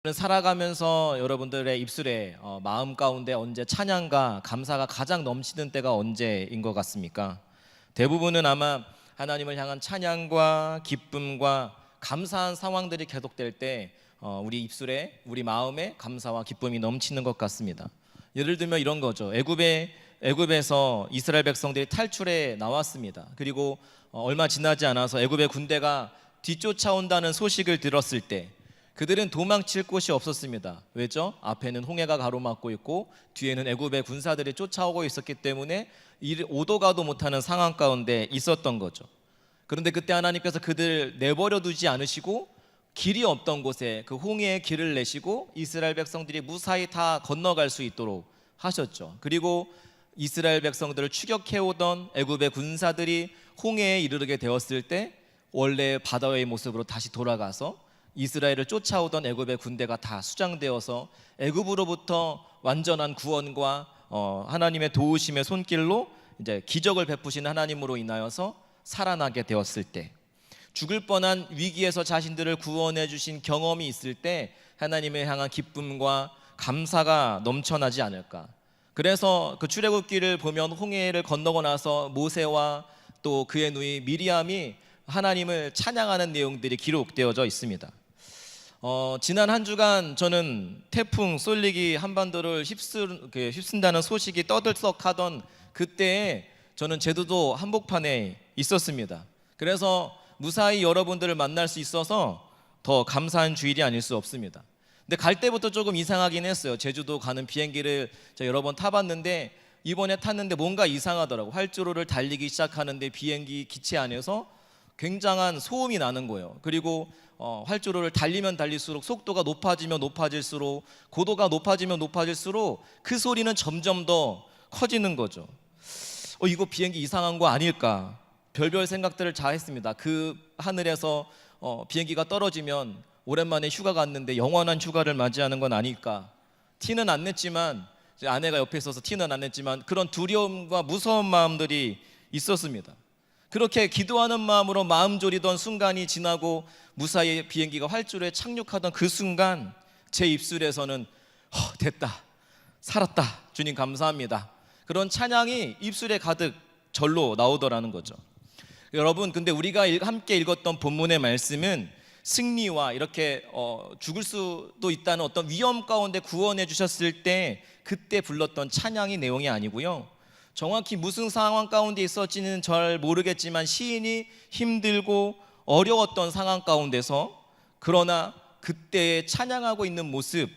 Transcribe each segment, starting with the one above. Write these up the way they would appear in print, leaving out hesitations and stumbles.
살아가면서 여러분들의 입술에 마음 가운데 언제 찬양과 감사가 가장 넘치는 때가 언제인 것 같습니까? 대부분은 아마 하나님을 향한 찬양과 기쁨과 감사한 상황들이 계속될 때 우리 입술에, 우리 마음에 감사와 기쁨이 넘치는 것 같습니다. 예를 들면 이런 거죠. 애굽에서 이스라엘 백성들이 탈출해 나왔습니다. 그리고 얼마 지나지 않아서 애굽의 군대가 뒤쫓아온다는 소식을 들었을 때 그들은 도망칠 곳이 없었습니다. 왜죠? 앞에는 홍해가 가로막고 있고 뒤에는 애굽의 군사들이 쫓아오고 있었기 때문에 오도 가도 못하는 상황 가운데 있었던 거죠. 그런데 그때 하나님께서 그들을 내버려 두지 않으시고 길이 없던 곳에 그 홍해의 길을 내시고 이스라엘 백성들이 무사히 다 건너갈 수 있도록 하셨죠. 그리고 이스라엘 백성들을 추격해오던 애굽의 군사들이 홍해에 이르게 되었을 때 원래 바다의 모습으로 다시 돌아가서 이스라엘을 쫓아오던 애굽의 군대가 다 수장되어서 애굽으로부터 완전한 구원과 하나님의 도우심의 손길로 이제 기적을 베푸신 하나님으로 인하여서 살아나게 되었을 때, 죽을 뻔한 위기에서 자신들을 구원해 주신 경험이 있을 때 하나님을 향한 기쁨과 감사가 넘쳐나지 않을까. 그래서 그 출애굽기를 보면 홍해를 건너고 나서 모세와 또 그의 누이 미리암이 하나님을 찬양하는 내용들이 기록되어져 있습니다. 지난 한 주간 저는 태풍 쏠리기 한반도를 휩쓴다는 소식이 떠들썩하던 그때에 저는 제주도 한복판에 있었습니다. 그래서 무사히 여러분들을 만날 수 있어서 더 감사한 주일이 아닐 수 없습니다. 근데 갈 때부터 조금 이상하긴 했어요. 제주도 가는 비행기를 제가 여러 번 타봤는데 이번에 탔는데 뭔가 이상하더라고. 활주로를 달리기 시작하는데 비행기 기체 안에서 굉장한 소음이 나는 거예요. 그리고 활주로를 달리면 달릴수록 속도가 높아지면 높아질수록 고도가 높아지면 높아질수록 그 소리는 점점 더 커지는 거죠. 이거 비행기 이상한 거 아닐까? 별별 생각들을 다 했습니다. 그 하늘에서 비행기가 떨어지면 오랜만에 휴가 갔는데 영원한 휴가를 맞이하는 건 아닐까? 티는 안 냈지만, 아내가 옆에 있어서 티는 안 냈지만 그런 두려움과 무서운 마음들이 있었습니다. 그렇게 기도하는 마음으로 마음 졸이던 순간이 지나고 무사히 비행기가 활주로에 착륙하던 그 순간 제 입술에서는 됐다, 살았다, 주님 감사합니다, 그런 찬양이 입술에 가득 절로 나오더라는 거죠. 여러분, 근데 우리가 함께 읽었던 본문의 말씀은 승리와 이렇게 죽을 수도 있다는 어떤 위험 가운데 구원해 주셨을 때 그때 불렀던 찬양의 내용이 아니고요, 정확히 무슨 상황 가운데 있었지는 잘 모르겠지만 시인이 힘들고 어려웠던 상황 가운데서 그러나 그때에 찬양하고 있는 모습,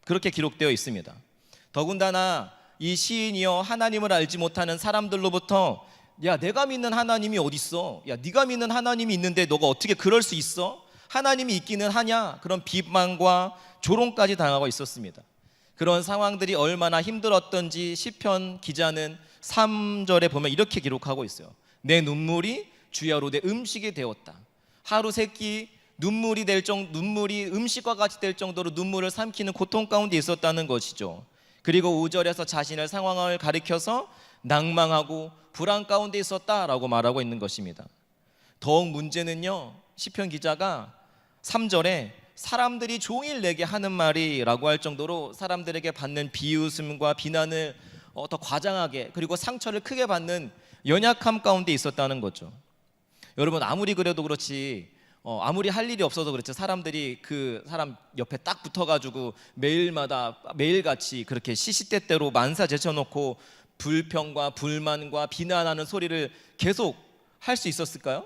그렇게 기록되어 있습니다. 더군다나 이 시인이요, 하나님을 알지 못하는 사람들로부터 야, 내가 믿는 하나님이 어딨어? 야, 네가 믿는 하나님이 있는데 너가 어떻게 그럴 수 있어? 하나님이 있기는 하냐? 그런 비방과 조롱까지 당하고 있었습니다. 그런 상황들이 얼마나 힘들었던지 시편 기자는 3절에 보면 이렇게 기록하고 있어요. 내 눈물이 주야로 내 음식이 되었다. 하루 세끼 눈물이 음식과 같이 될 정도로 눈물을 삼키는 고통 가운데 있었다는 것이죠. 그리고 5절에서 자신의 상황을 가리켜서 낭망하고 불안 가운데 있었다라고 말하고 있는 것입니다. 더욱 문제는요, 시편 기자가 3절에 사람들이 종일 내게 하는 말이라고 할 정도로 사람들에게 받는 비웃음과 비난을 더 과장하게, 그리고 상처를 크게 받는 연약함 가운데 있었다는 거죠. 여러분, 아무리 그래도 그렇지, 아무리 할 일이 없어도 그렇지, 사람들이 그 사람 옆에 딱 붙어가지고 매일같이 그렇게 시시때때로 만사 제쳐놓고 불평과 불만과 비난하는 소리를 계속 할 수 있었을까요?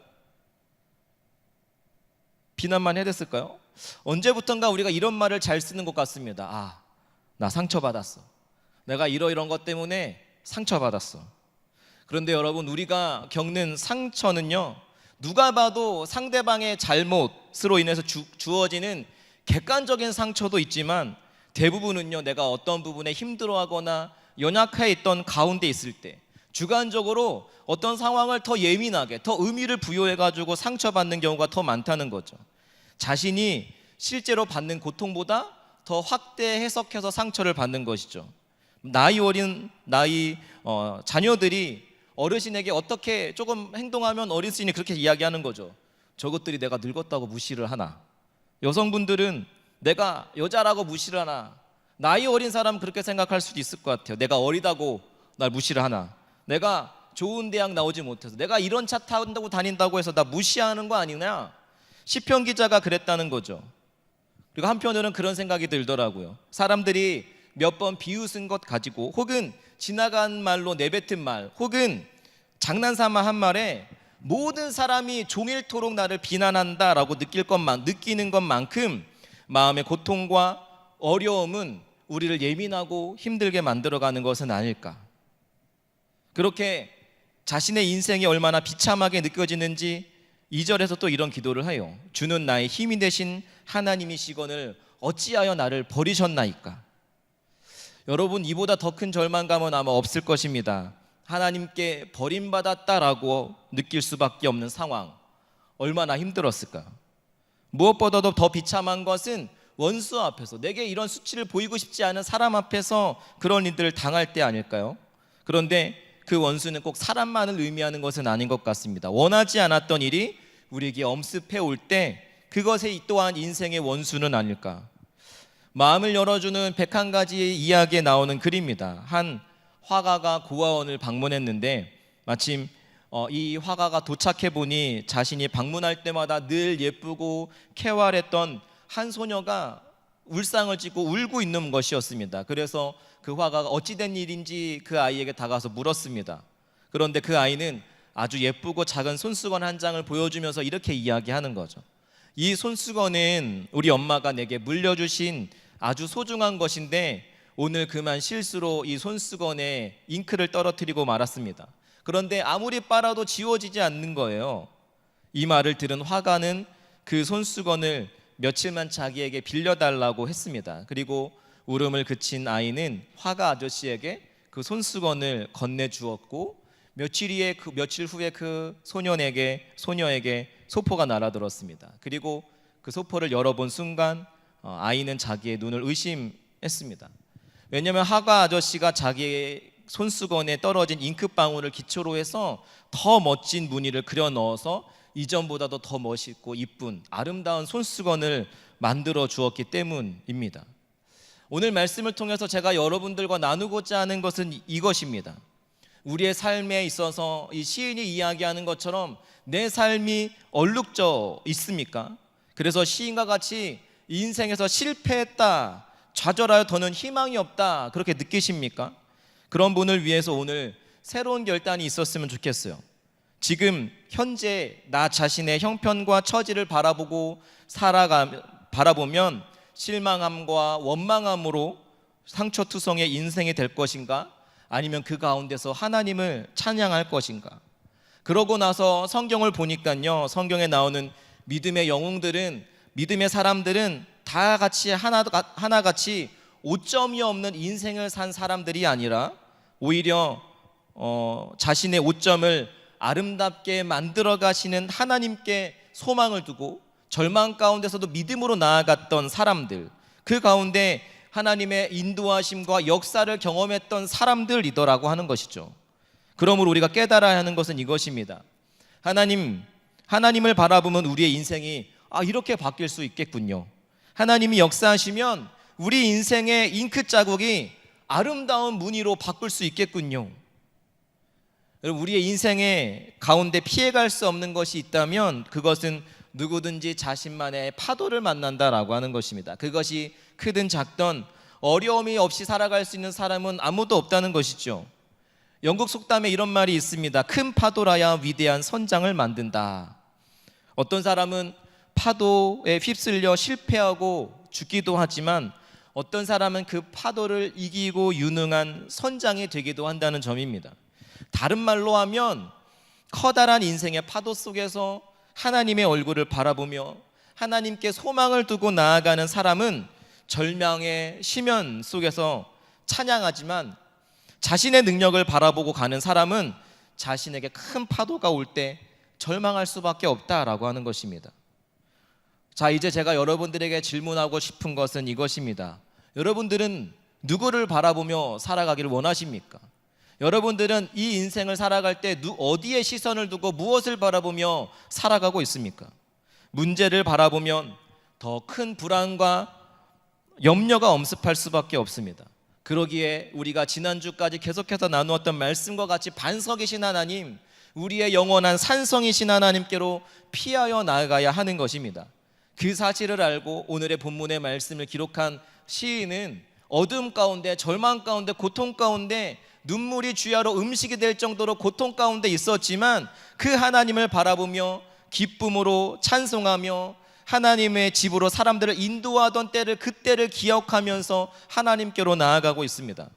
비난만 해댔을까요? 언제부턴가 우리가 이런 말을 잘 쓰는 것 같습니다. 나 상처받았어. 내가 이런 것 때문에 상처받았어. 그런데 여러분, 우리가 겪는 상처는요, 누가 봐도 상대방의 잘못으로 인해서 주어지는 객관적인 상처도 있지만 대부분은요, 내가 어떤 부분에 힘들어하거나 연약해 있던 가운데 있을 때 주관적으로 어떤 상황을 더 예민하게, 더 의미를 부여해가지고 상처받는 경우가 더 많다는 거죠. 자신이 실제로 받는 고통보다 더 확대 해석해서 상처를 받는 것이죠. 나이 어린 자녀들이 어르신에게 어떻게 조금 행동하면 어르신이 그렇게 이야기하는 거죠. 저것들이 내가 늙었다고 무시를 하나. 여성분들은 내가 여자라고 무시를 하나? 나이 어린 사람은 그렇게 생각할 수도 있을 것 같아요. 내가 어리다고 날 무시를 하나? 내가 좋은 대학 나오지 못해서, 내가 이런 차 타고 다닌다고 해서 나 무시하는 거 아니냐? 시편 기자가 그랬다는 거죠. 그리고 한편으로는 그런 생각이 들더라고요. 사람들이 몇 번 비웃은 것 가지고, 혹은 지나간 말로 내뱉은 말, 혹은 장난삼아 한 말에 모든 사람이 종일토록 나를 비난한다라고 느끼는 것만큼 마음의 고통과 어려움은 우리를 예민하고 힘들게 만들어가는 것은 아닐까. 그렇게 자신의 인생이 얼마나 비참하게 느껴지는지 2절에서 또 이런 기도를 해요. 주는 나의 힘이 되신 하나님이시거늘 어찌하여 나를 버리셨나이까. 여러분, 이보다 더 큰 절망감은 아마 없을 것입니다. 하나님께 버림받았다라고 느낄 수밖에 없는 상황, 얼마나 힘들었을까. 무엇보다도 더 비참한 것은 원수 앞에서, 내게 이런 수치를 보이고 싶지 않은 사람 앞에서 그런 일들을 당할 때 아닐까요? 그런데 그 원수는 꼭 사람만을 의미하는 것은 아닌 것 같습니다. 원하지 않았던 일이 우리에게 엄습해 올 때 그것이 또한 인생의 원수는 아닐까. 마음을 열어주는 101가지의 이야기에 나오는 글입니다. 한 화가가 고아원을 방문했는데 마침 이 화가가 도착해 보니 자신이 방문할 때마다 늘 예쁘고 쾌활했던 한 소녀가 울상을 짓고 울고 있는 것이었습니다. 그래서 그 화가가 어찌된 일인지 그 아이에게 다가서 물었습니다. 그런데 그 아이는 아주 예쁘고 작은 손수건 한 장을 보여주면서 이렇게 이야기하는 거죠. 이 손수건은 우리 엄마가 내게 물려주신 아주 소중한 것인데 오늘 그만 실수로 이 손수건에 잉크를 떨어뜨리고 말았습니다. 그런데 아무리 빨아도 지워지지 않는 거예요. 이 말을 들은 화가는 그 손수건을 며칠만 자기에게 빌려달라고 했습니다. 그리고 울음을 그친 아이는 화가 아저씨에게 그 손수건을 건네주었고 며칠 후에 그 소녀에게 소포가 날아들었습니다. 그리고 그 소포를 열어본 순간 아이는 자기의 눈을 의심했습니다. 왜냐하면 화가 아저씨가 자기의 손수건에 떨어진 잉크방울을 기초로 해서 더 멋진 무늬를 그려 넣어서 이전보다도 더 멋있고 이쁜 아름다운 손수건을 만들어 주었기 때문입니다. 오늘 말씀을 통해서 제가 여러분들과 나누고자 하는 것은 이것입니다. 우리의 삶에 있어서 이 시인이 이야기하는 것처럼 내 삶이 얼룩져 있습니까? 그래서 시인과 같이 인생에서 실패했다, 좌절하여 더는 희망이 없다, 그렇게 느끼십니까? 그런 분을 위해서 오늘 새로운 결단이 있었으면 좋겠어요. 지금 현재 나 자신의 형편과 처지를 바라보면 실망함과 원망함으로 상처투성의 인생이 될 것인가? 아니면 그 가운데서 하나님을 찬양할 것인가? 그러고 나서 성경을 보니까요, 성경에 나오는 믿음의 영웅들은, 믿음의 사람들은 다 같이 하나같이 오점이 없는 인생을 산 사람들이 아니라 오히려 자신의 오점을 아름답게 만들어 가시는 하나님께 소망을 두고 절망 가운데서도 믿음으로 나아갔던 사람들, 그 가운데 하나님의 인도하심과 역사를 경험했던 사람들이더라고 하는 것이죠. 그러므로 우리가 깨달아야 하는 것은 이것입니다. 하나님을 바라보면 우리의 인생이 이렇게 바뀔 수 있겠군요. 하나님이 역사하시면 우리 인생의 잉크 자국이 아름다운 무늬로 바꿀 수 있겠군요. 여러분, 우리의 인생의 가운데 피해갈 수 없는 것이 있다면 그것은 누구든지 자신만의 파도를 만난다라고 하는 것입니다. 그것이 크든 작든 어려움이 없이 살아갈 수 있는 사람은 아무도 없다는 것이죠. 영국 속담에 이런 말이 있습니다. 큰 파도라야 위대한 선장을 만든다. 어떤 사람은 파도에 휩쓸려 실패하고 죽기도 하지만 어떤 사람은 그 파도를 이기고 유능한 선장이 되기도 한다는 점입니다. 다른 말로 하면 커다란 인생의 파도 속에서 하나님의 얼굴을 바라보며 하나님께 소망을 두고 나아가는 사람은 절망의 심연 속에서 찬양하지만 자신의 능력을 바라보고 가는 사람은 자신에게 큰 파도가 올 때 절망할 수밖에 없다라고 하는 것입니다. 자, 이제 제가 여러분들에게 질문하고 싶은 것은 이것입니다. 여러분들은 누구를 바라보며 살아가기를 원하십니까? 여러분들은 이 인생을 살아갈 때 어디에 시선을 두고 무엇을 바라보며 살아가고 있습니까? 문제를 바라보면 더 큰 불안과 염려가 엄습할 수밖에 없습니다. 그러기에 우리가 지난주까지 계속해서 나누었던 말씀과 같이 반석이신 하나님, 우리의 영원한 산성이신 하나님께로 피하여 나아가야 하는 것입니다. 그 사실을 알고 오늘의 본문의 말씀을 기록한 시인은 어둠 가운데, 절망 가운데, 고통 가운데 눈물이 주야로 음식이 될 정도로 고통 가운데 있었지만 그 하나님을 바라보며 기쁨으로 찬송하며 하나님의 집으로 사람들을 인도하던 때를, 그때를 기억하면서 하나님께로 나아가고 있습니다.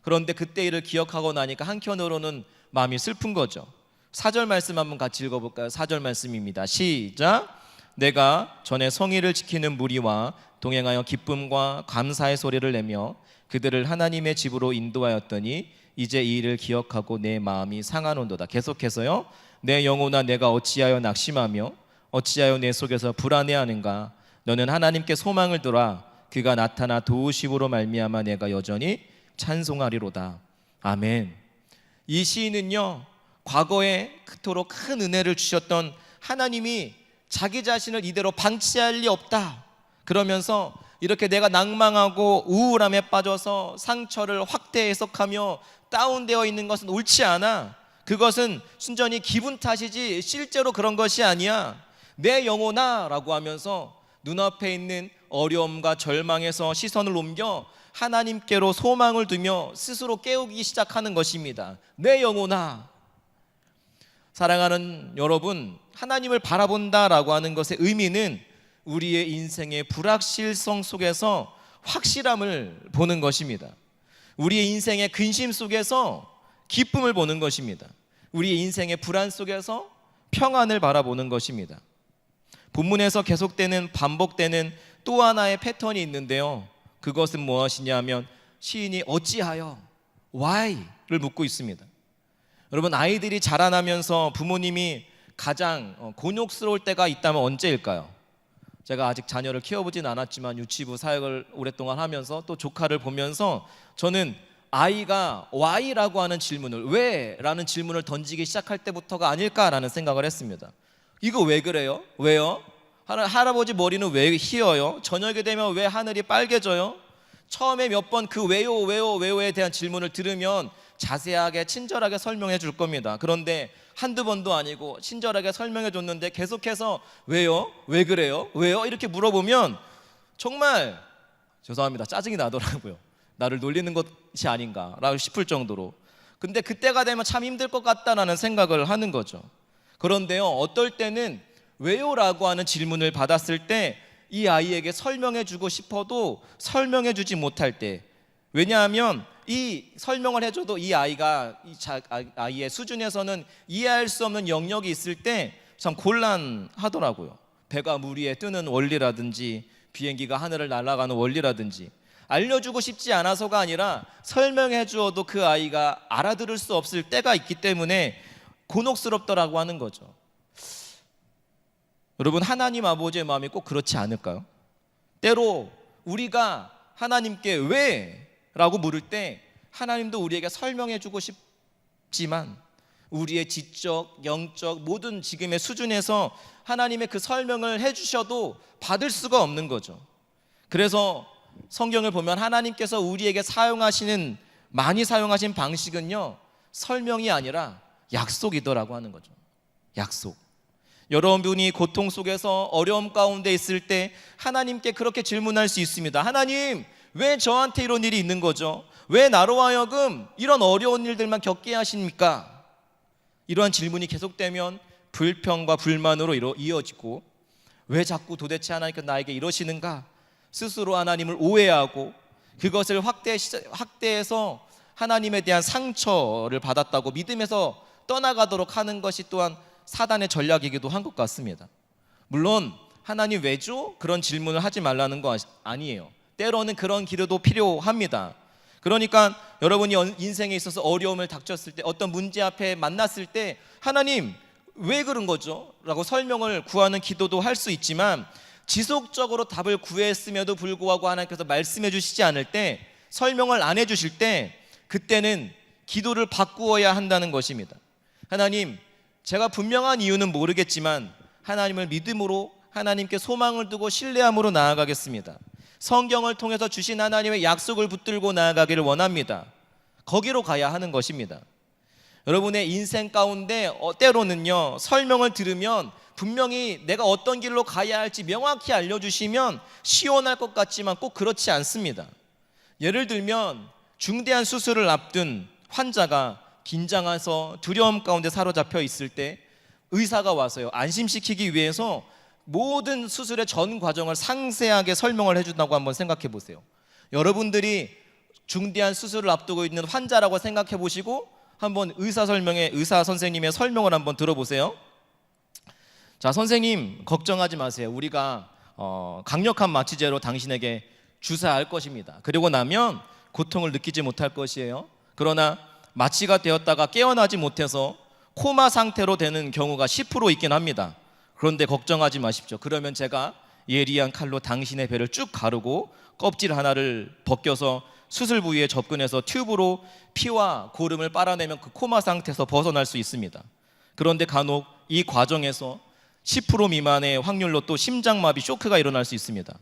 그런데 그때 일을 기억하고 나니까 한켠으로는 마음이 슬픈 거죠. 4절 말씀 한번 같이 읽어볼까요? 4절 말씀입니다. 시작. 내가 전에 성의를 지키는 무리와 동행하여 기쁨과 감사의 소리를 내며 그들을 하나님의 집으로 인도하였더니 이제 이 일을 기억하고 내 마음이 상하노도다. 계속해서요. 내 영혼아 내가 어찌하여 낙심하며 어찌하여 내 속에서 불안해하는가. 너는 하나님께 소망을 두라. 그가 나타나 도우심으로 말미암아 내가 여전히 찬송하리로다. 아멘. 이 시인은요, 과거에 그토록 큰 은혜를 주셨던 하나님이 자기 자신을 이대로 방치할 리 없다 그러면서 이렇게 내가 낭망하고 우울함에 빠져서 상처를 확대 해석하며 다운되어 있는 것은 옳지 않아. 그것은 순전히 기분 탓이지 실제로 그런 것이 아니야. 내 영혼아 라고 하면서 눈앞에 있는 어려움과 절망에서 시선을 옮겨 하나님께로 소망을 두며 스스로 깨우기 시작하는 것입니다. 내 영혼아. 사랑하는 여러분, 하나님을 바라본다라고 하는 것의 의미는 우리의 인생의 불확실성 속에서 확실함을 보는 것입니다. 우리의 인생의 근심 속에서 기쁨을 보는 것입니다. 우리의 인생의 불안 속에서 평안을 바라보는 것입니다. 본문에서 계속되는 반복되는 또 하나의 패턴이 있는데요, 그것은 무엇이냐 하면 시인이 어찌하여, why를 묻고 있습니다. 여러분, 아이들이 자라나면서 부모님이 가장 곤욕스러울 때가 있다면 언제일까요? 제가 아직 자녀를 키워보진 않았지만 유치부 사역을 오랫동안 하면서 또 조카를 보면서 저는 아이가 why라고 하는 질문을, 왜? 라는 질문을 던지기 시작할 때부터가 아닐까라는 생각을 했습니다. 이거 왜 그래요? 왜요? 할아버지 머리는 왜 휘어요? 저녁이 되면 왜 하늘이 빨개져요? 처음에 몇 번 그 왜요에 대한 질문을 들으면 자세하게 친절하게 설명해 줄 겁니다. 그런데 한두 번도 아니고 친절하게 설명해 줬는데 계속해서 왜요? 왜 그래요? 왜요? 이렇게 물어보면 정말 죄송합니다, 짜증이 나더라고요. 나를 놀리는 것이 아닌가라고 싶을 정도로. 근데 그때가 되면 참 힘들 것 같다라는 생각을 하는 거죠. 그런데요, 어떨 때는 왜요라고 하는 질문을 받았을 때 이 아이에게 설명해 주고 싶어도 설명해 주지 못할 때, 왜냐하면 이 설명을 해줘도 이 아이가 아이의 수준에서는 이해할 수 없는 영역이 있을 때 참 곤란하더라고요. 배가 물 위에 뜨는 원리라든지 비행기가 하늘을 날아가는 원리라든지 알려주고 싶지 않아서가 아니라 설명해 주어도 그 아이가 알아들을 수 없을 때가 있기 때문에 곤혹스럽더라고 하는 거죠. 여러분, 하나님 아버지의 마음이 꼭 그렇지 않을까요? 때로 우리가 하나님께 왜? 라고 물을 때 하나님도 우리에게 설명해 주고 싶지만 우리의 지적, 영적 모든 지금의 수준에서 하나님의 그 설명을 해주셔도 받을 수가 없는 거죠. 그래서 성경을 보면 하나님께서 우리에게 많이 사용하신 방식은요, 설명이 아니라 약속이더라고 하는 거죠. 약속. 여러분이 고통 속에서 어려움 가운데 있을 때 하나님께 그렇게 질문할 수 있습니다. 하나님, 왜 저한테 이런 일이 있는 거죠? 왜 나로 하여금 이런 어려운 일들만 겪게 하십니까? 이러한 질문이 계속되면 불평과 불만으로 이어지고, 왜 자꾸 도대체 하나님께서 나에게 이러시는가? 스스로 하나님을 오해하고 그것을 확대해서 하나님에 대한 상처를 받았다고 믿음에서 떠나가도록 하는 것이 또한 사단의 전략이기도 한 것 같습니다. 물론 하나님 왜죠? 그런 질문을 하지 말라는 거 아니에요. 때로는 그런 기도도 필요합니다. 그러니까 여러분이 인생에 있어서 어려움을 닥쳤을 때, 어떤 문제 앞에 만났을 때 하나님 왜 그런 거죠? 라고 설명을 구하는 기도도 할 수 있지만, 지속적으로 답을 구했음에도 불구하고 하나님께서 말씀해 주시지 않을 때, 설명을 안 해 주실 때, 그때는 기도를 바꾸어야 한다는 것입니다. 하나님, 제가 분명한 이유는 모르겠지만 하나님을 믿음으로, 하나님께 소망을 두고 신뢰함으로 나아가겠습니다. 성경을 통해서 주신 하나님의 약속을 붙들고 나아가기를 원합니다. 거기로 가야 하는 것입니다. 여러분의 인생 가운데 때로는요, 설명을 들으면 분명히 내가 어떤 길로 가야 할지 명확히 알려주시면 시원할 것 같지만 꼭 그렇지 않습니다. 예를 들면 중대한 수술을 앞둔 환자가 긴장해서 두려움 가운데 사로잡혀 있을 때 의사가 와서요, 안심시키기 위해서 모든 수술의 전 과정을 상세하게 설명을 해준다고 한번 생각해 보세요. 여러분들이 중대한 수술을 앞두고 있는 환자라고 생각해 보시고 한번 의사 선생님의 설명을 한번 들어보세요. 자, 선생님 걱정하지 마세요. 우리가 강력한 마취제로 당신에게 주사할 것입니다. 그리고 나면 고통을 느끼지 못할 것이에요. 그러나 마취가 되었다가 깨어나지 못해서 코마 상태로 되는 경우가 10% 있긴 합니다. 그런데 걱정하지 마십시오. 그러면 제가 예리한 칼로 당신의 배를 쭉 가르고 껍질 하나를 벗겨서 수술 부위에 접근해서 튜브로 피와 고름을 빨아내면 그 코마 상태에서 벗어날 수 있습니다. 그런데 간혹 이 과정에서 10% 미만의 확률로 또 심장마비 쇼크가 일어날 수 있습니다.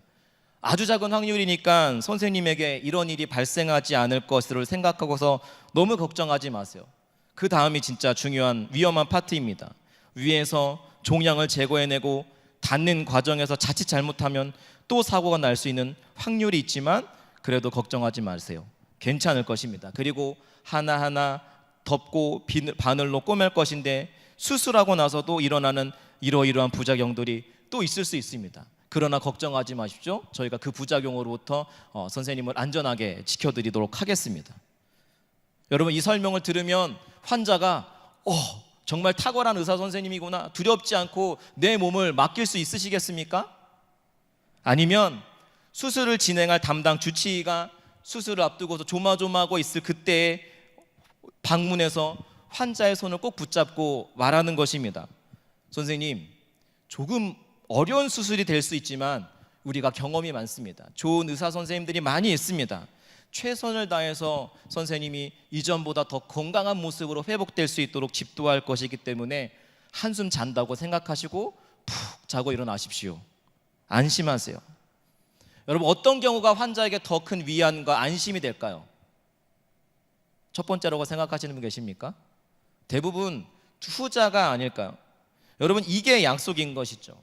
아주 작은 확률이니까 선생님에게 이런 일이 발생하지 않을 것을 생각하고서 너무 걱정하지 마세요. 그 다음이 진짜 중요한 위험한 파트입니다. 위에서 종양을 제거해내고 닫는 과정에서 자칫 잘못하면 또 사고가 날 수 있는 확률이 있지만 그래도 걱정하지 마세요. 괜찮을 것입니다. 그리고 하나하나 덮고 바늘로 꼬맬 것인데 수술하고 나서도 일어나는 이러이러한 부작용들이 또 있을 수 있습니다. 그러나 걱정하지 마십시오. 저희가 그 부작용으로부터 선생님을 안전하게 지켜드리도록 하겠습니다. 여러분, 이 설명을 들으면 환자가 정말 탁월한 의사 선생님이구나, 두렵지 않고 내 몸을 맡길 수 있으시겠습니까? 아니면 수술을 진행할 담당 주치의가 수술을 앞두고서 조마조마하고 있을 그때에 방문해서 환자의 손을 꼭 붙잡고 말하는 것입니다. 선생님, 조금 어려운 수술이 될 수 있지만 우리가 경험이 많습니다. 좋은 의사 선생님들이 많이 있습니다. 최선을 다해서 선생님이 이전보다 더 건강한 모습으로 회복될 수 있도록 집도할 것이기 때문에 한숨 잔다고 생각하시고 푹 자고 일어나십시오. 안심하세요. 여러분, 어떤 경우가 환자에게 더 큰 위안과 안심이 될까요? 첫 번째라고 생각하시는 분 계십니까? 대부분 후자가 아닐까요? 여러분, 이게 약속인 것이죠.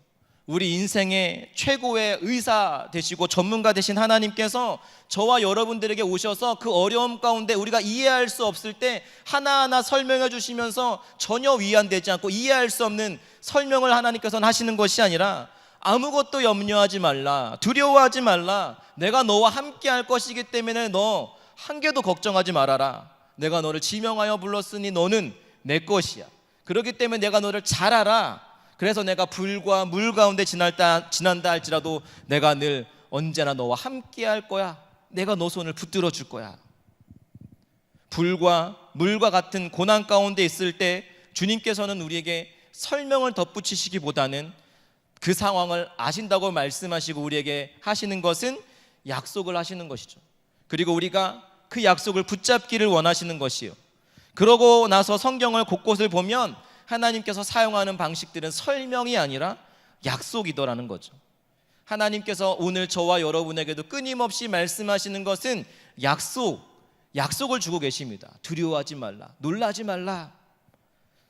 우리 인생의 최고의 의사 되시고 전문가 되신 하나님께서 저와 여러분들에게 오셔서 그 어려움 가운데 우리가 이해할 수 없을 때 하나하나 설명해 주시면서 전혀 위안되지 않고 이해할 수 없는 설명을 하나님께서는 하시는 것이 아니라 아무것도 염려하지 말라, 두려워하지 말라, 내가 너와 함께 할 것이기 때문에 너 한 개도 걱정하지 말아라. 내가 너를 지명하여 불렀으니 너는 내 것이야. 그렇기 때문에 내가 너를 잘 알아. 그래서 내가 불과 물 가운데 지난다 할지라도 내가 늘 언제나 너와 함께 할 거야. 내가 너 손을 붙들어 줄 거야. 불과 물과 같은 고난 가운데 있을 때 주님께서는 우리에게 설명을 덧붙이시기보다는 그 상황을 아신다고 말씀하시고 우리에게 하시는 것은 약속을 하시는 것이죠. 그리고 우리가 그 약속을 붙잡기를 원하시는 것이요. 그러고 나서 성경을 곳곳을 보면 하나님께서 사용하는 방식들은 설명이 아니라 약속이더라는 거죠. 하나님께서 오늘 저와 여러분에게도 끊임없이 말씀하시는 것은 약속을 주고 계십니다. 두려워하지 말라, 놀라지 말라.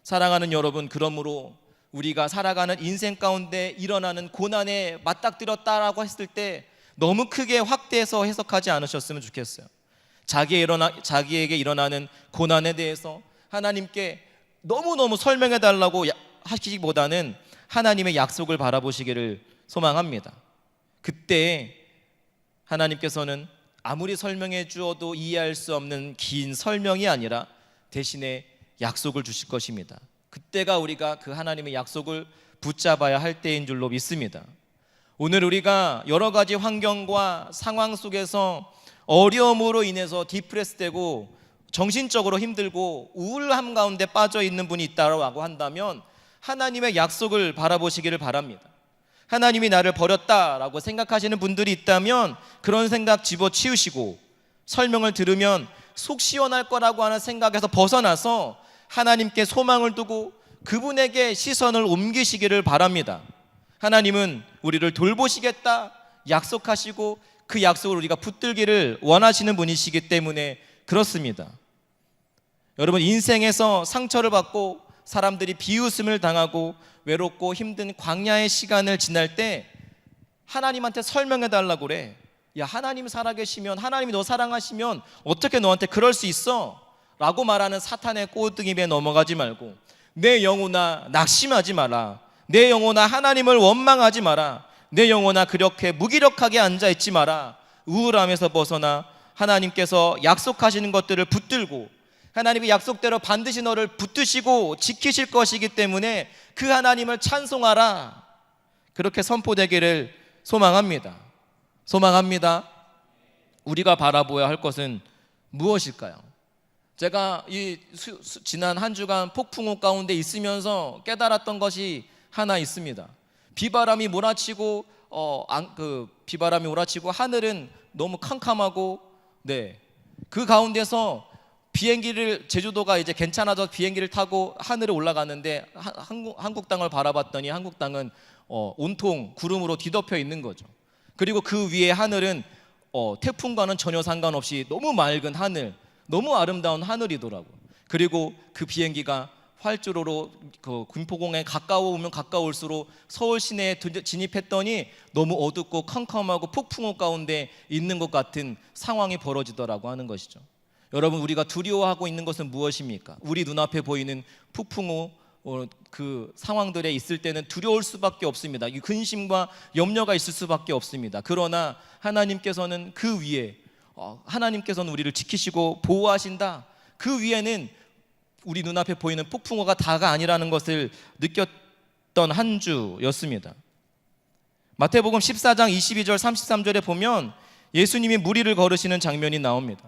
사랑하는 여러분, 그러므로 우리가 살아가는 인생 가운데 일어나는 고난에 맞닥뜨렸다라고 했을 때 너무 크게 확대해서 해석하지 않으셨으면 좋겠어요. 자기에게 일어나는 고난에 대해서 하나님께 너무너무 설명해 달라고 하시기보다는 하나님의 약속을 바라보시기를 소망합니다. 그때 하나님께서는 아무리 설명해 주어도 이해할 수 없는 긴 설명이 아니라 대신에 약속을 주실 것입니다. 그때가 우리가 그 하나님의 약속을 붙잡아야 할 때인 줄로 믿습니다. 오늘 우리가 여러 가지 환경과 상황 속에서 어려움으로 인해서 디프레스되고 정신적으로 힘들고 우울함 가운데 빠져 있는 분이 있다고 한다면 하나님의 약속을 바라보시기를 바랍니다. 하나님이 나를 버렸다라고 생각하시는 분들이 있다면 그런 생각 집어치우시고 설명을 들으면 속 시원할 거라고 하는 생각에서 벗어나서 하나님께 소망을 두고 그분에게 시선을 옮기시기를 바랍니다. 하나님은 우리를 돌보시겠다 약속하시고 그 약속을 우리가 붙들기를 원하시는 분이시기 때문에 그렇습니다. 여러분, 인생에서 상처를 받고 사람들이 비웃음을 당하고 외롭고 힘든 광야의 시간을 지날 때 하나님한테 설명해 달라고 그래. 야, 하나님 살아계시면, 하나님이 너 사랑하시면 어떻게 너한테 그럴 수 있어? 라고 말하는 사탄의 꼬드김에 넘어가지 말고, 내 영혼아 낙심하지 마라. 내 영혼아 하나님을 원망하지 마라. 내 영혼아 그렇게 무기력하게 앉아있지 마라. 우울함에서 벗어나 하나님께서 약속하시는 것들을 붙들고, 하나님이 약속대로 반드시 너를 붙드시고 지키실 것이기 때문에 그 하나님을 찬송하라. 그렇게 선포되기를 소망합니다. 우리가 바라보아야 할 것은 무엇일까요? 제가 지난 한 주간 폭풍우 가운데 있으면서 깨달았던 것이 하나 있습니다. 비바람이 몰아치고 하늘은 너무 캄캄하고, 그 가운데서 비행기를, 제주도가 이제 괜찮아져 비행기를 타고 하늘에 올라가는데 한국 땅을 바라봤더니 한국 땅은 온통 구름으로 뒤덮여 있는 거죠. 그리고 그 위에 하늘은 태풍과는 전혀 상관없이 너무 맑은 하늘, 너무 아름다운 하늘이더라고요. 그리고 그 비행기가 활주로로 그 군포공에 가까우면 가까울수록 서울 시내에 진입했더니 너무 어둡고 캄캄하고 폭풍우 가운데 있는 것 같은 상황이 벌어지더라고 하는 것이죠. 여러분, 우리가 두려워하고 있는 것은 무엇입니까? 우리 눈앞에 보이는 폭풍우 그 상황들에 있을 때는 두려울 수밖에 없습니다. 이 근심과 염려가 있을 수밖에 없습니다. 그러나 하나님께서는 그 위에 하나님께서는 우리를 지키시고 보호하신다. 그 위에는 우리 눈앞에 보이는 폭풍우가 다가 아니라는 것을 느꼈던 한 주였습니다. 마태복음 14장 22절 33절에 보면 예수님이 무리를 걸으시는 장면이 나옵니다.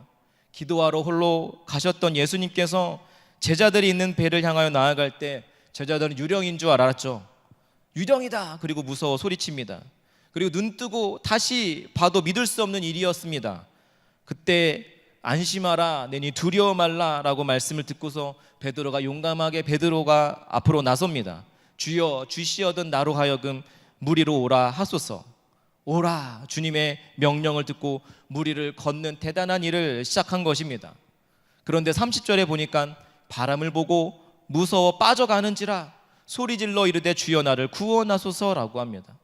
기도하러 홀로 가셨던 예수님께서 제자들이 있는 배를 향하여 나아갈 때 제자들은 유령인 줄 알았죠. 유령이다. 그리고 무서워 소리칩니다. 그리고 눈 뜨고 다시 봐도 믿을 수 없는 일이었습니다. 그때 안심하라, 내니 두려워 말라라고 말씀을 듣고서 베드로가 용감하게 앞으로 나섭니다. 주여, 주시어든 나로 하여금 무리로 오라 하소서. 오라, 주님의 명령을 듣고 무리를 걷는 대단한 일을 시작한 것입니다. 그런데 30절에 보니까 바람을 보고 무서워 빠져가는지라 소리질러 이르되 주여 나를 구원하소서라고 합니다.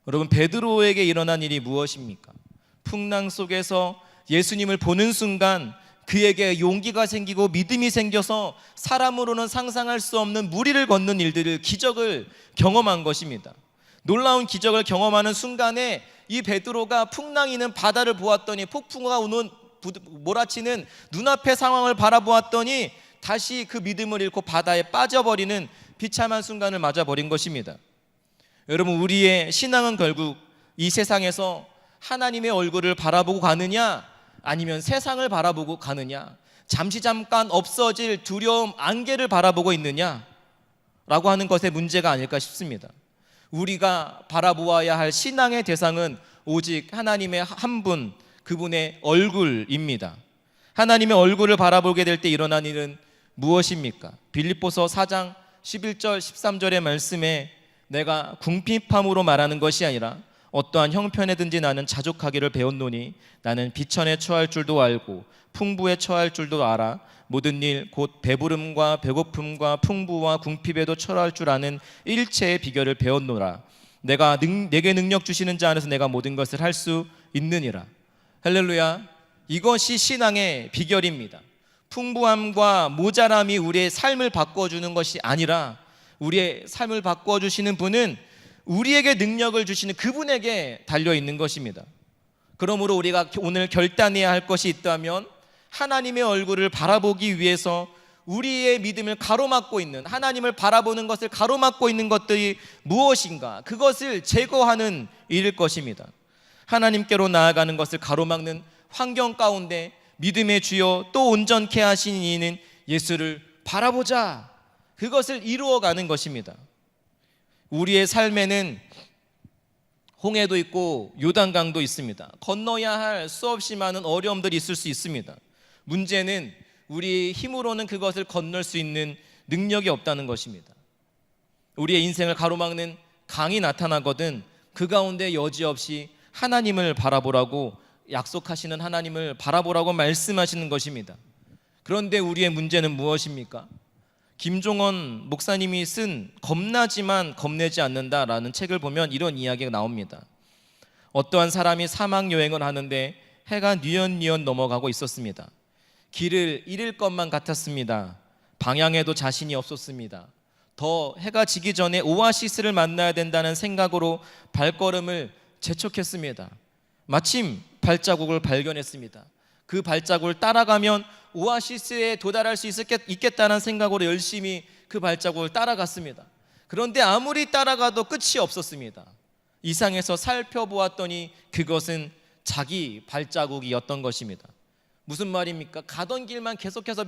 여러분, 베드로에게 일어난 일이 무엇입니까? 풍랑 속에서 예수님을 보는 순간 그에게 용기가 생기고 믿음이 생겨서 사람으로는 상상할 수 없는 무리를 걷는 기적을 경험한 것입니다. 놀라운 기적을 경험하는 순간에 이 베드로가 풍랑이 있는 바다를 보았더니, 폭풍우가 몰아치는 눈앞의 상황을 바라보았더니 다시 그 믿음을 잃고 바다에 빠져버리는 비참한 순간을 맞아버린 것입니다. 여러분, 우리의 신앙은 결국 이 세상에서 하나님의 얼굴을 바라보고 가느냐, 아니면 세상을 바라보고 가느냐, 잠깐 없어질 두려움, 안개를 바라보고 있느냐 라고 하는 것의 문제가 아닐까 싶습니다. 우리가 바라보아야 할 신앙의 대상은 오직 하나님의 한 분, 그분의 얼굴입니다. 하나님의 얼굴을 바라보게 될 때 일어난 일은 무엇입니까? 빌립보서 4장 11절 13절의 말씀에 내가 궁핍함으로 말하는 것이 아니라 어떠한 형편에든지 나는 자족하기를 배웠노니 나는 비천에 처할 줄도 알고 풍부에 처할 줄도 알아 모든 일 곧 배부름과 배고픔과 풍부와 궁핍에도 처할 줄 아는 일체의 비결을 배웠노라. 내게 능력 주시는 자 안에서 내가 모든 것을 할 수 있느니라. 할렐루야. 이것이 신앙의 비결입니다. 풍부함과 모자람이 우리의 삶을 바꿔주는 것이 아니라 우리의 삶을 바꿔주시는 분은 우리에게 능력을 주시는 그분에게 달려있는 것입니다. 그러므로 우리가 오늘 결단해야 할 것이 있다면 하나님의 얼굴을 바라보기 위해서 우리의 믿음을 가로막고 있는, 하나님을 바라보는 것을 가로막고 있는 것들이 무엇인가, 그것을 제거하는 일일 것입니다. 하나님께로 나아가는 것을 가로막는 환경 가운데 믿음의 주여 또 온전케 하신 이는 예수를 바라보자, 그것을 이루어가는 것입니다. 우리의 삶에는 홍해도 있고 요단강도 있습니다. 건너야 할 수없이 많은 어려움들이 있을 수 있습니다. 문제는 우리 힘으로는 그것을 건널 수 있는 능력이 없다는 것입니다. 우리의 인생을 가로막는 강이 나타나거든 그 가운데 여지없이 하나님을 바라보라고 약속하시는 하나님을 바라보라고 말씀하시는 것입니다. 그런데 우리의 문제는 무엇입니까? 김종원 목사님이 쓴 겁나지만 겁내지 않는다라는 책을 보면 이런 이야기가 나옵니다. 어떠한 사람이 사막 여행을 하는데 해가 뉘엿뉘엿 넘어가고 있었습니다. 길을 잃을 것만 같았습니다. 방향에도 자신이 없었습니다. 더 해가 지기 전에 오아시스를 만나야 된다는 생각으로 발걸음을 재촉했습니다. 마침 발자국을 발견했습니다. 그 발자국을 따라가면 오아시스에 도달할 수 있겠다는 생각으로 열심히 그 발자국을 따라갔습니다. 그런데 아무리 따라가도 끝이 없었습니다. 이상해서 살펴보았더니 그것은 자기 발자국이었던 것입니다. 무슨 말입니까? 가던 길만 계속해서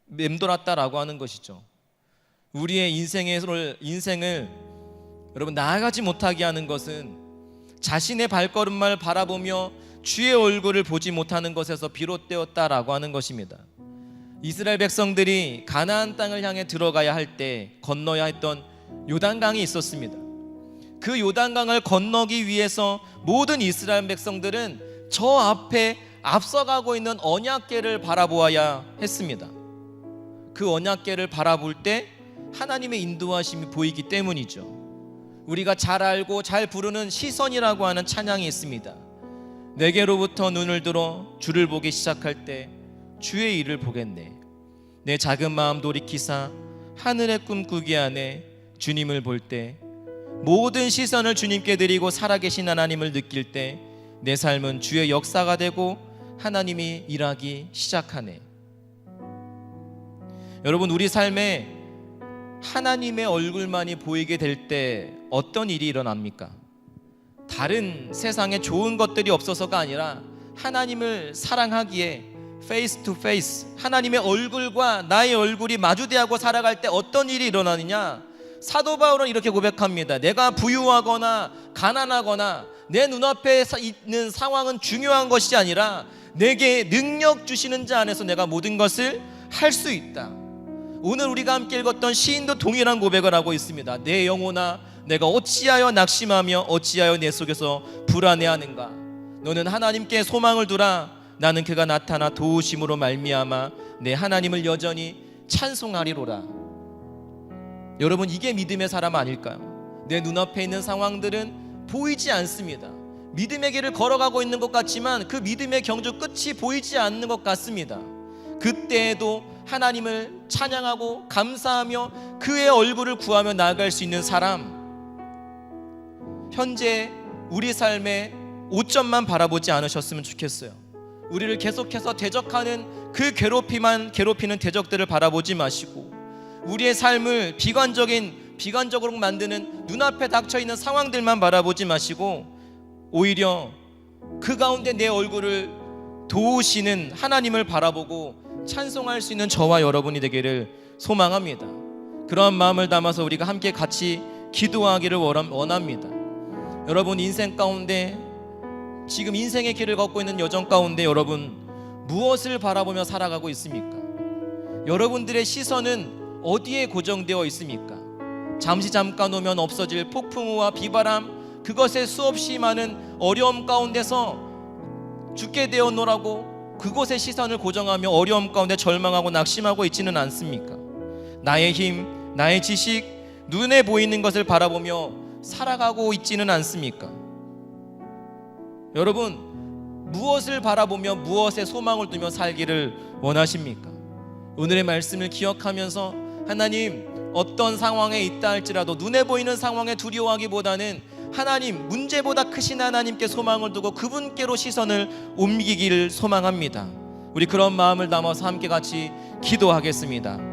맴돌았다라고 하는 것이죠. 우리의 인생을 여러분 나아가지 못하게 하는 것은 자신의 발걸음만 바라보며 주의 얼굴을 보지 못하는 것에서 비롯되었다라고 하는 것입니다. 이스라엘 백성들이 가나안 땅을 향해 들어가야 할 때 건너야 했던 요단강이 있었습니다. 그 요단강을 건너기 위해서 모든 이스라엘 백성들은 저 앞에 앞서가고 있는 언약궤를 바라보아야 했습니다. 그 언약궤를 바라볼 때 하나님의 인도하심이 보이기 때문이죠. 우리가 잘 알고 잘 부르는 시선이라고 하는 찬양이 있습니다. 내게로부터 눈을 들어 주를 보기 시작할 때 주의 일을 보겠네. 내 작은 마음 돌이키사 하늘의 꿈 꾸기 안에 주님을 볼 때 모든 시선을 주님께 드리고 살아계신 하나님을 느낄 때 내 삶은 주의 역사가 되고 하나님이 일하기 시작하네. 여러분, 우리 삶에 하나님의 얼굴만이 보이게 될 때 어떤 일이 일어납니까? 다른 세상에 좋은 것들이 없어서가 아니라 하나님을 사랑하기에 페이스 투 페이스, 하나님의 얼굴과 나의 얼굴이 마주대하고 살아갈 때 어떤 일이 일어나느냐? 사도 바울은 이렇게 고백합니다. 내가 부유하거나 가난하거나 내 눈앞에 있는 상황은 중요한 것이 아니라 내게 능력 주시는 자 안에서 내가 모든 것을 할 수 있다. 오늘 우리가 함께 읽었던 시인도 동일한 고백을 하고 있습니다. 내 영혼아, 내가 어찌하여 낙심하며 어찌하여 내 속에서 불안해하는가? 너는 하나님께 소망을 두라. 나는 그가 나타나 도우심으로 말미암아 내 하나님을 여전히 찬송하리로라. 여러분, 이게 믿음의 사람 아닐까요? 내 눈앞에 있는 상황들은 보이지 않습니다. 믿음의 길을 걸어가고 있는 것 같지만 그 믿음의 경주 끝이 보이지 않는 것 같습니다. 그때에도 하나님을 찬양하고 감사하며 그의 얼굴을 구하며 나아갈 수 있는 사람, 현재 우리 삶의 오점만 바라보지 않으셨으면 좋겠어요. 우리를 계속해서 대적하는 그 괴롭히는 대적들을 바라보지 마시고 우리의 삶을 비관적으로 만드는 눈앞에 닥쳐있는 상황들만 바라보지 마시고 오히려 그 가운데 내 얼굴을 도우시는 하나님을 바라보고 찬송할 수 있는 저와 여러분이 되기를 소망합니다. 그러한 마음을 담아서 우리가 함께 같이 기도하기를 원합니다. 여러분, 인생 가운데 지금 인생의 길을 걷고 있는 여정 가운데 여러분 무엇을 바라보며 살아가고 있습니까? 여러분들의 시선은 어디에 고정되어 있습니까? 잠깐 오면 없어질 폭풍우와 비바람, 그것에 수없이 많은 어려움 가운데서 죽게 되었노라고 그곳에 시선을 고정하며 어려움 가운데 절망하고 낙심하고 있지는 않습니까? 나의 힘, 나의 지식, 눈에 보이는 것을 바라보며 살아가고 있지는 않습니까? 여러분, 무엇을 바라보며 무엇에 소망을 두며 살기를 원하십니까? 오늘의 말씀을 기억하면서 하나님, 어떤 상황에 있다 할지라도 눈에 보이는 상황에 두려워하기보다는 하나님, 문제보다 크신 하나님께 소망을 두고 그분께로 시선을 옮기기를 소망합니다. 우리 그런 마음을 담아서 함께 같이 기도하겠습니다.